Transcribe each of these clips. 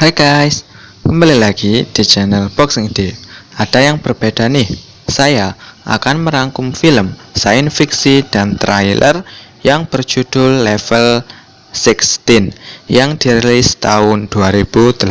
Hai guys, kembali lagi di channel Boxing Ide. Ada yang berbeda nih. Saya akan merangkum film sains fiksi dan trailer yang berjudul Level 16 yang dirilis tahun 2018.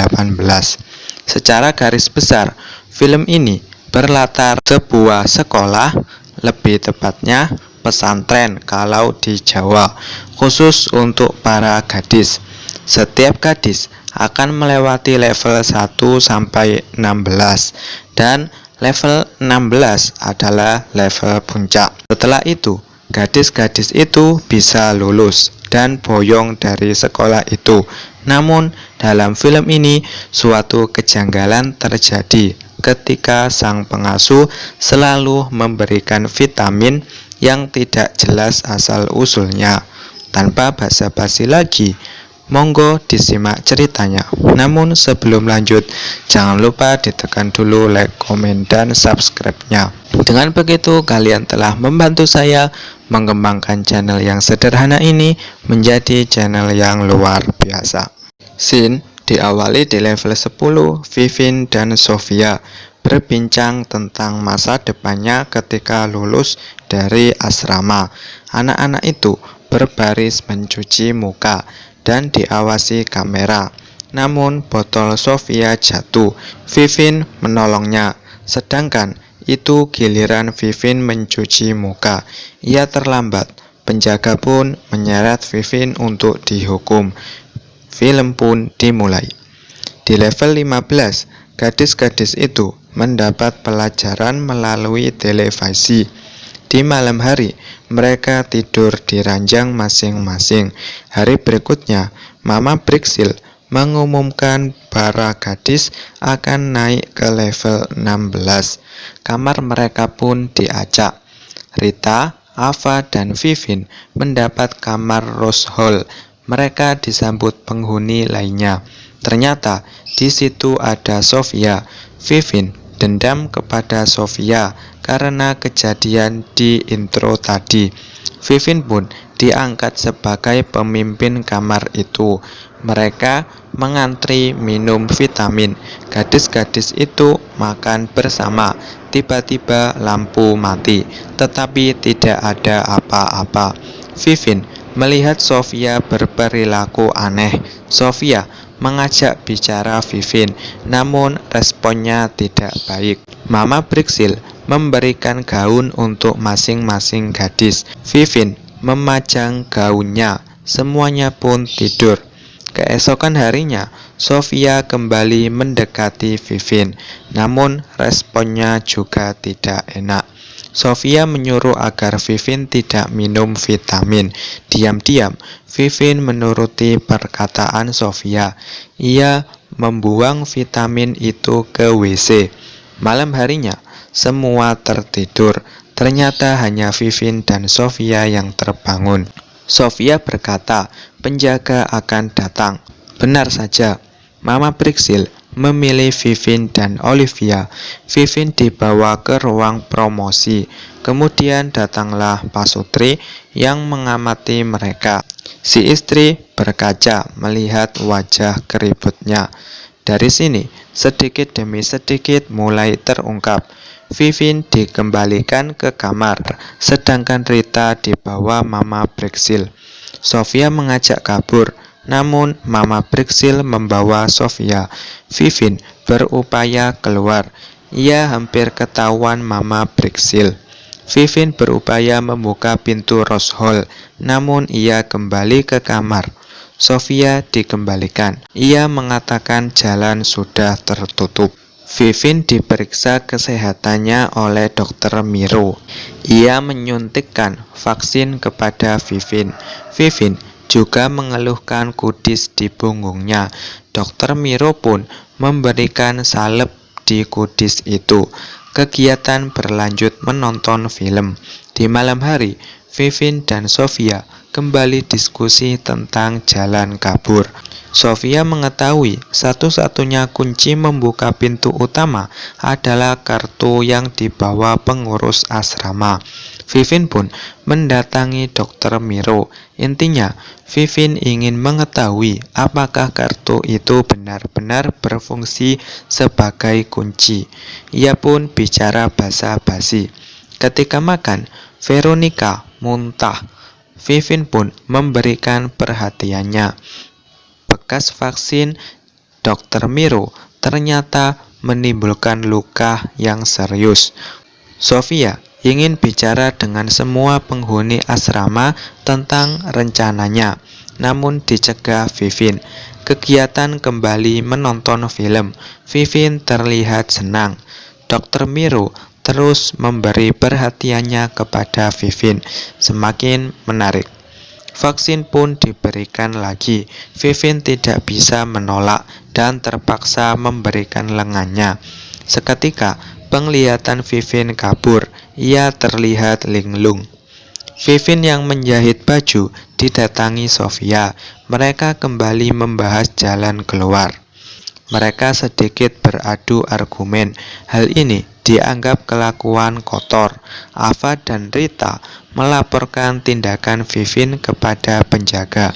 Secara garis besar, film ini berlatar sebuah sekolah, lebih tepatnya pesantren kalau di Jawa, khusus untuk para gadis. Setiap gadis akan melewati level 1 sampai 16 dan level 16 adalah level puncak. Setelah itu, gadis-gadis itu bisa lulus dan boyong dari sekolah itu. Namun, dalam film ini suatu kejanggalan terjadi ketika sang pengasuh selalu memberikan vitamin yang tidak jelas asal-usulnya. Tanpa basa-basi lagi, monggo disimak ceritanya. Namun sebelum lanjut, jangan lupa ditekan dulu like, komen, dan subscribe-nya. Dengan begitu, kalian telah membantu saya mengembangkan channel yang sederhana ini menjadi channel yang luar biasa. Scene diawali di level 10. Vivin dan Sofia berbincang tentang masa depannya ketika lulus dari asrama. Anak-anak itu berbaris mencuci muka dan diawasi kamera. Namun botol Sofia jatuh. Vivin menolongnya. Sedangkan itu giliran Vivin mencuci muka. Ia terlambat. Penjaga pun menyeret Vivin untuk dihukum. Film pun dimulai. Di level 15, gadis-gadis itu mendapat pelajaran melalui televisi. Di malam hari, mereka tidur di ranjang masing-masing. Hari berikutnya, Mama Brixil mengumumkan para gadis akan naik ke level 16. Kamar mereka pun diacak. Rita, Ava, dan Vivin mendapat kamar Rose Hall. Mereka disambut penghuni lainnya. Ternyata di situ ada Sofia. Vivin dendam kepada Sofia karena kejadian di intro tadi. Vivin pun diangkat sebagai pemimpin kamar itu. Mereka mengantri minum vitamin. Gadis-gadis itu makan bersama. Tiba-tiba lampu mati, tetapi tidak ada apa-apa. Vivin melihat Sofia berperilaku aneh. Sofia mengajak bicara Vivin, namun responnya tidak baik. Mama Brixil memberikan gaun untuk masing-masing gadis. Vivin memajang gaunnya. Semuanya pun tidur. Keesokan harinya, Sofia kembali mendekati Vivin, namun responnya juga tidak enak. Sofia menyuruh agar Vivin tidak minum vitamin. Diam-diam, Vivin menuruti perkataan Sofia. Ia membuang vitamin itu ke WC. Malam harinya, semua tertidur. Ternyata hanya Vivin dan Sofia yang terbangun. Sofia berkata, penjaga akan datang. Benar saja, Mama Brixil memilih Vivin dan Olivia. Vivin dibawa ke ruang promosi. Kemudian datanglah Pasutri yang mengamati mereka. Si istri berkaca melihat wajah keributnya. Dari sini, sedikit demi sedikit mulai terungkap. Vivin dikembalikan ke kamar, sedangkan Rita dibawa Mama Brixil. Sofia mengajak kabur, namun Mama Brixil membawa Sofia. Vivin berupaya keluar. Ia hampir ketahuan Mama Brixil. Vivin berupaya membuka pintu Rose Hall, namun ia kembali ke kamar. Sofia dikembalikan. Ia mengatakan jalan sudah tertutup. Vivin diperiksa kesehatannya oleh Dr. Miro. Ia menyuntikkan vaksin kepada Vivin. Vivin juga mengeluhkan kudis di punggungnya. Dr. Miro pun memberikan salep di kudis itu. Kegiatan berlanjut menonton film. Di malam hari, Vivin dan Sofia kembali diskusi tentang jalan kabur. Sofia mengetahui satu-satunya kunci membuka pintu utama adalah kartu yang dibawa pengurus asrama. Vivin pun mendatangi Dr. Miro. Intinya, Vivin ingin mengetahui apakah kartu itu benar-benar berfungsi sebagai kunci. Ia pun bicara basa-basi. Ketika makan, Veronica muntah. Vivin pun memberikan perhatiannya. Bekas vaksin Dr. Miro ternyata menimbulkan luka yang serius. Sofia ingin bicara dengan semua penghuni asrama tentang rencananya, namun dicegah Vivin. Kegiatan kembali menonton film. Vivin terlihat senang. Dr. Miro terus memberi perhatiannya kepada Vivin, semakin menarik. Vaksin pun diberikan lagi. Vivin tidak bisa menolak dan terpaksa memberikan lengannya. Seketika, penglihatan Vivin kabur. Ia terlihat linglung. Vivin yang menjahit baju didatangi Sofia. Mereka kembali membahas jalan keluar. Mereka sedikit beradu argumen. Hal ini dianggap kelakuan kotor. Ava dan Rita melaporkan tindakan Vivin kepada penjaga.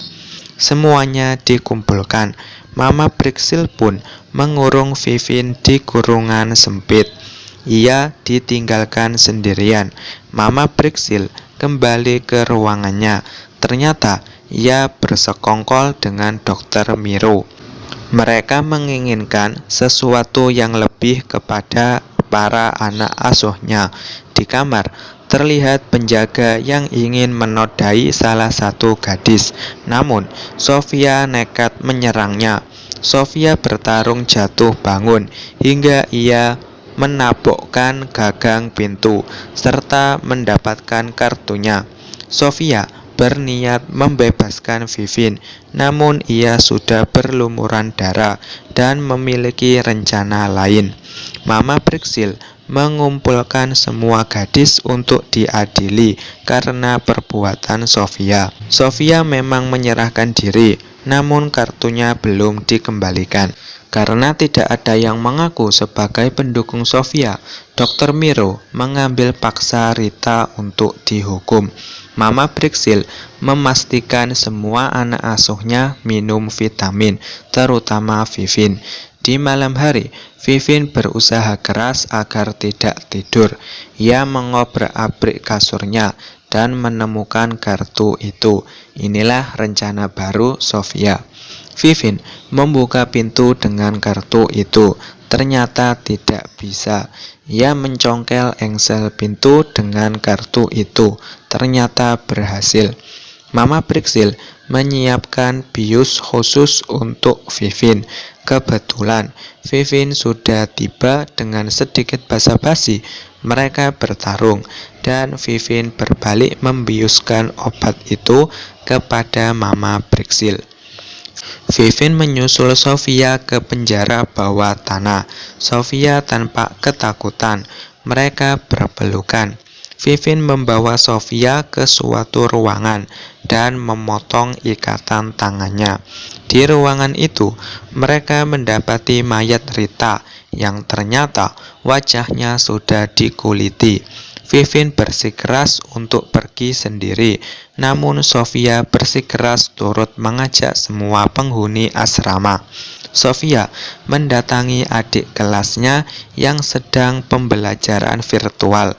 Semuanya dikumpulkan. Mama Brixil pun mengurung Vivin di kurungan sempit. Ia ditinggalkan sendirian. Mama Brixil kembali ke ruangannya. Ternyata ia bersekongkol dengan Dr. Miro. Mereka menginginkan sesuatu yang lebih kepada para anak asuhnya. Di kamar, terlihat penjaga yang ingin menodai salah satu gadis. Namun, Sofia nekat menyerangnya. Sofia bertarung jatuh bangun hingga ia menabokkan gagang pintu serta mendapatkan kartunya. Sofia berniat membebaskan Vivin, namun ia sudah berlumuran darah dan memiliki rencana lain. Mama Brixil mengumpulkan semua gadis untuk diadili karena perbuatan Sofia. Sofia memang menyerahkan diri, namun kartunya belum dikembalikan. Karena tidak ada yang mengaku sebagai pendukung Sofia, Dr. Miro mengambil paksa Rita untuk dihukum. Mama Brixil memastikan semua anak asuhnya minum vitamin, terutama Vivin. Di malam hari, Vivin berusaha keras agar tidak tidur. Ia mengobrak-abrik kasurnya dan menemukan kartu itu. Inilah rencana baru Sofia. Vivin membuka pintu dengan kartu itu. Ternyata tidak bisa. Ia mencongkel engsel pintu dengan kartu itu. Ternyata berhasil. Mama Brixil menyiapkan bius khusus untuk Vivin. Kebetulan Vivin sudah tiba. Dengan sedikit basa-basi mereka bertarung dan Vivin berbalik membiuskan obat itu kepada Mama Brixil. Vivin menyusul Sofia ke penjara bawah tanah. Sofia tampak ketakutan. Mereka berpelukan. Vivin membawa Sofia ke suatu ruangan dan memotong ikatan tangannya. Di ruangan itu, mereka mendapati mayat Rita yang ternyata wajahnya sudah dikuliti. Vivin bersikeras untuk pergi sendiri, namun Sofia bersikeras turut mengajak semua penghuni asrama. Sofia mendatangi adik kelasnya yang sedang pembelajaran virtual.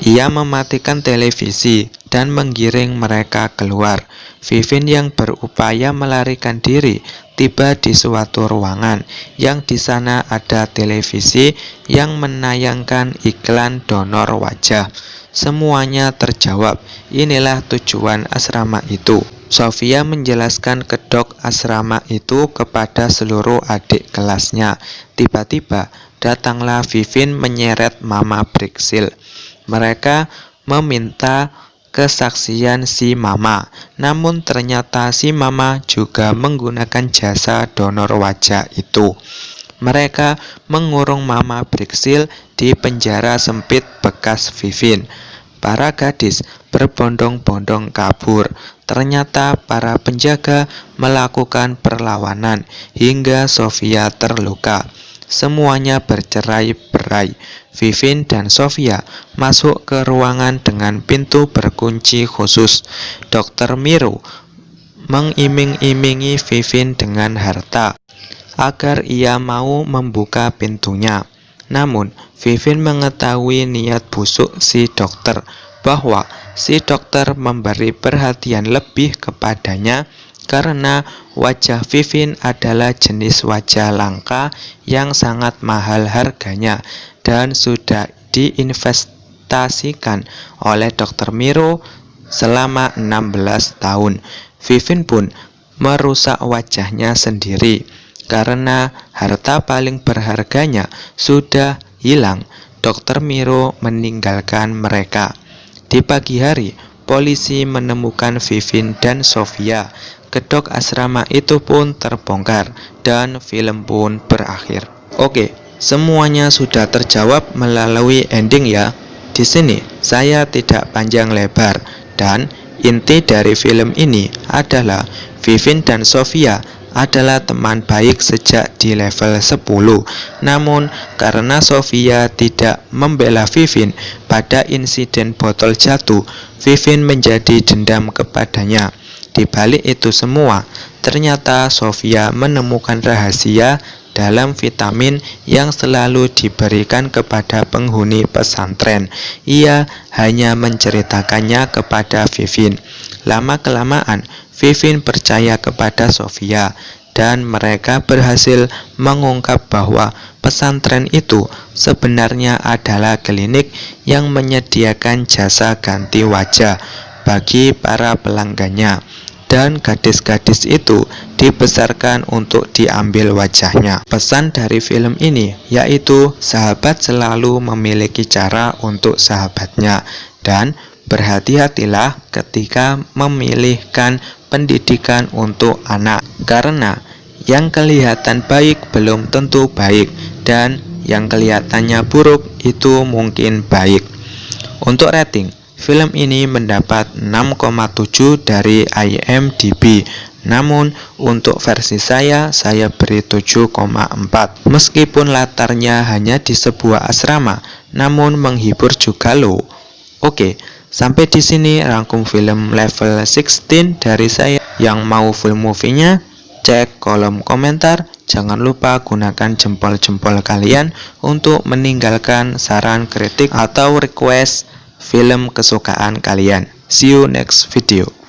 Ia mematikan televisi dan menggiring mereka keluar. Vivin yang berupaya melarikan diri tiba di suatu ruangan yang di sana ada televisi yang menayangkan iklan donor wajah. Semuanya terjawab. Inilah tujuan asrama itu. Sofia menjelaskan kedok asrama itu kepada seluruh adik kelasnya. Tiba-tiba datanglah Vivin menyeret Mama Brixil. Mereka meminta kesaksian si Mama, namun ternyata si Mama juga menggunakan jasa donor wajah itu. Mereka mengurung Mama Brixil di penjara sempit bekas Vivin. para gadis berbondong-bondong kabur. Ternyata para penjaga melakukan perlawanan hingga Sofia terluka. Semuanya bercerai-berai. Vivin dan Sofia masuk ke ruangan dengan pintu berkunci khusus. Dr. Miro mengiming-imingi Vivin dengan harta agar ia mau membuka pintunya. Namun, Vivin mengetahui niat busuk si dokter, bahwa si dokter memberi perhatian lebih kepadanya karena wajah Vivin adalah jenis wajah langka yang sangat mahal harganya dan sudah diinvestasikan oleh Dr. Miro selama 16 tahun. Vivin pun merusak wajahnya sendiri karena harta paling berharganya sudah hilang. Dr. Miro meninggalkan mereka. Di pagi hari, polisi menemukan Vivin dan Sofia. Gedung asrama itu pun terbongkar dan film pun berakhir. Oke, semuanya sudah terjawab melalui ending ya. Di sini saya tidak panjang lebar dan inti dari film ini adalah Vivin dan Sofia adalah teman baik sejak di level 10. Namun karena Sofia tidak membela Vivin pada insiden botol jatuh, Vivin menjadi dendam kepadanya. Di balik itu semua, ternyata Sofia menemukan rahasia dalam vitamin yang selalu diberikan kepada penghuni pesantren. Ia hanya menceritakannya kepada Vivin. Lama-kelamaan, Vivin percaya kepada Sofia dan mereka berhasil mengungkap bahwa pesantren itu sebenarnya adalah klinik yang menyediakan jasa ganti wajah bagi para pelanggannya, dan gadis-gadis itu dibesarkan untuk diambil wajahnya. Pesan dari film ini yaitu sahabat selalu memiliki cara untuk sahabatnya, dan berhati-hatilah ketika memilihkan pendidikan untuk anak, karena yang kelihatan baik belum tentu baik dan yang kelihatannya buruk itu mungkin baik. Untuk rating, film ini mendapat 6,7 dari IMDb. Namun untuk versi saya beri 7,4. Meskipun latarnya hanya di sebuah asrama, namun menghibur juga loh. Oke, sampai di sini rangkum film level 16 dari saya. Yang mau full movie-nya, cek kolom komentar. Jangan lupa gunakan jempol-jempol kalian untuk meninggalkan saran, kritik, atau request film kesukaan kalian. See you next video.